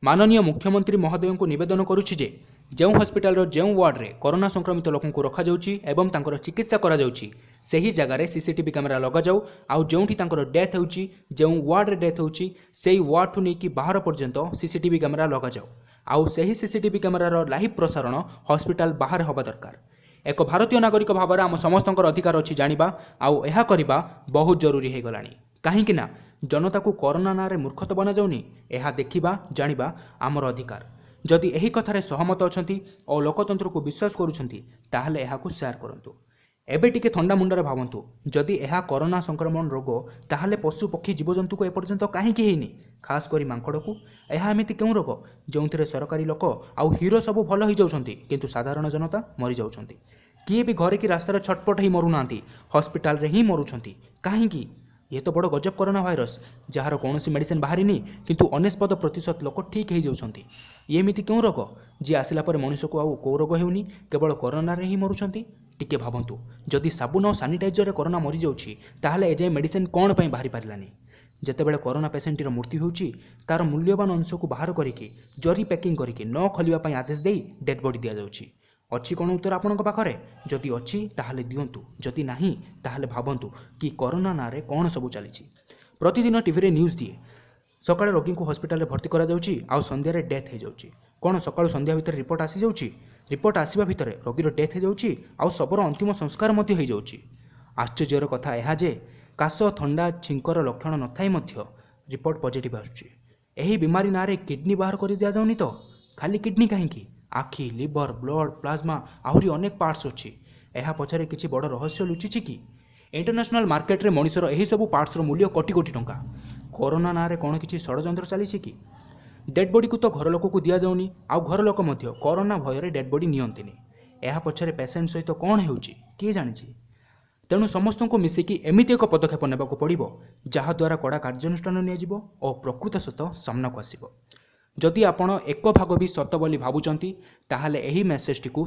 माननीय मुख्यमंत्री महोदय को निवेदन करुछि जे जो हस्पिटाल जो वार्ड में कोरोना संक्रमित लोक को रखाଯାଉଛି एवं तांकर चिकित्सा कराଯାଉଛି ସେହି ଜାଗାରେ सीसीटीवी कैमेरा लगाଯାଉ आउ जोंठी तांकर डेथ होଉଛି जो वार्ड रे डेथ होଉଛି सेही वार्ड ठु नेकी बाहर पर्यंत सीसीटीवी कैमेरा लगाଯାଉ आउ ସେହି सीसीटीवी कैमेरार लाइव प्रसारण हस्पिटाल बाहर होबा दरकार। एक भारतीय नागरिक भाव में आम समस्त अधिकार अच्छी जानिबा आउ एहा करिबा बहुत जरूरी हो गलानी। कहीं ना जनता को कोरोना ना रे मूर्खता बना जाउनी एहा देखिबा जानिबा आमर अधिकार। जदि एही कथारे सहमत अछंती और लोकतंत्र को विश्वास करूछंती ताहले एहाकु शेयर करंतु। एबे टिके थंडा मुंडारे भावंतु जदि एहा कोरोना संक्रमण रोग ताहले पशु पक्षी जीवजंतु को एपर्यंत काहेकि हेनी, खास करी मांकड़ को। एहा एमिति केउ रोग जोंथिरे सरकारी लोक आउ हीरो सब भल हो जाउछंती किंतु साधारण जनता मरी जाउछंती। किए भी घरे कि रास्तार छटपट ही मरुनांती, हॉस्पिटल रे ही मरुछंती। काहेकि ये तो बड़ गजब कोरोना भाइरस जार कौन मेडिसिन बाहरी किंतु 99% लोक ठीक हो जाउछंती। ये एमिति क्यों रोग जी आसिला पर मनुष्य को आउ को रोग हेउनी, केवल कोरोना रे ही मरुछंती। टिके भावंतु जदि साबुन और सानिटाइजर रे कोरोना मरी जाउछि ताहले एजाय मेडिसिन कौन पई बाहरी पारिलानी। जेतेबेले कोरोना पेसेंटर मृत्यु होउछि तार मूल्यवान अंश को बाहर करिकि जरी पैकिंग करिकि न खोलिबा पई आदेश देई डेड बॉडी दिया जाउछि। अच्छी कौन उत्तर आपणक पाखरे? जदि अच्छी ताहले दियंतु, जदि नाही ताहले भावंतु कि कोरोना ना रे कौन सब चली। प्रतिदिन टीवी रे न्यूज दिए सकाळे रोगी को हॉस्पिटल रे भर्ती करा जाउछि आउ संध्या रे डेथ हो जाउछि। कौन सकाळु संध्या भितर रिपोर्ट आसी जाउछि, रिपोर्ट आसीबा भितर रोगी रो डेथ हो जाउछि आउ सबरो अंतिम संस्कार मध्य हो जाउछि। आश्चर्यर कथा यह जे काश थंडा छिंकर लक्षण न थाई मध्य रिपोर्ट पॉजिटिव आसुछि। एही बीमारी ना रे किडनी बाहर कर दिया जाउनी तो खाली किडनी काहेकि आखि, लिवर, ब्लड, प्लाज्मा आहरी अनेक पार्ट्स अच्छी। यह पछरे किछि बड़ रहस्य लुचिछि कि इंटरनेशनल मार्केट रे मनिषर एही सब पार्ट्स रो मूल्य कोटी कोटी टंका। कोरोना ना रे कोन किछि षडयंत्र चलीछि कि? डेड बॉडी को तो घर लोक को दिया जाउनी आउ घर लोक मध्य कोरोना भय रे डेड बॉडी नियंतिनी। यह पछरे पेशेंट सहित कौन हेउछि किए जानिछि। तेणु समस्त को मिसिकी एमिति एक पदक्षेप नेबाकू पड़िबो जहाद्वारा कड़ा कार्यानुष्ठान नियाजिबो और प्रकृत सत सामनाକୁ आसिबो। जदि आपण एक भाग भी सत बोली भावुचंती ताहले एही मेसेजटी को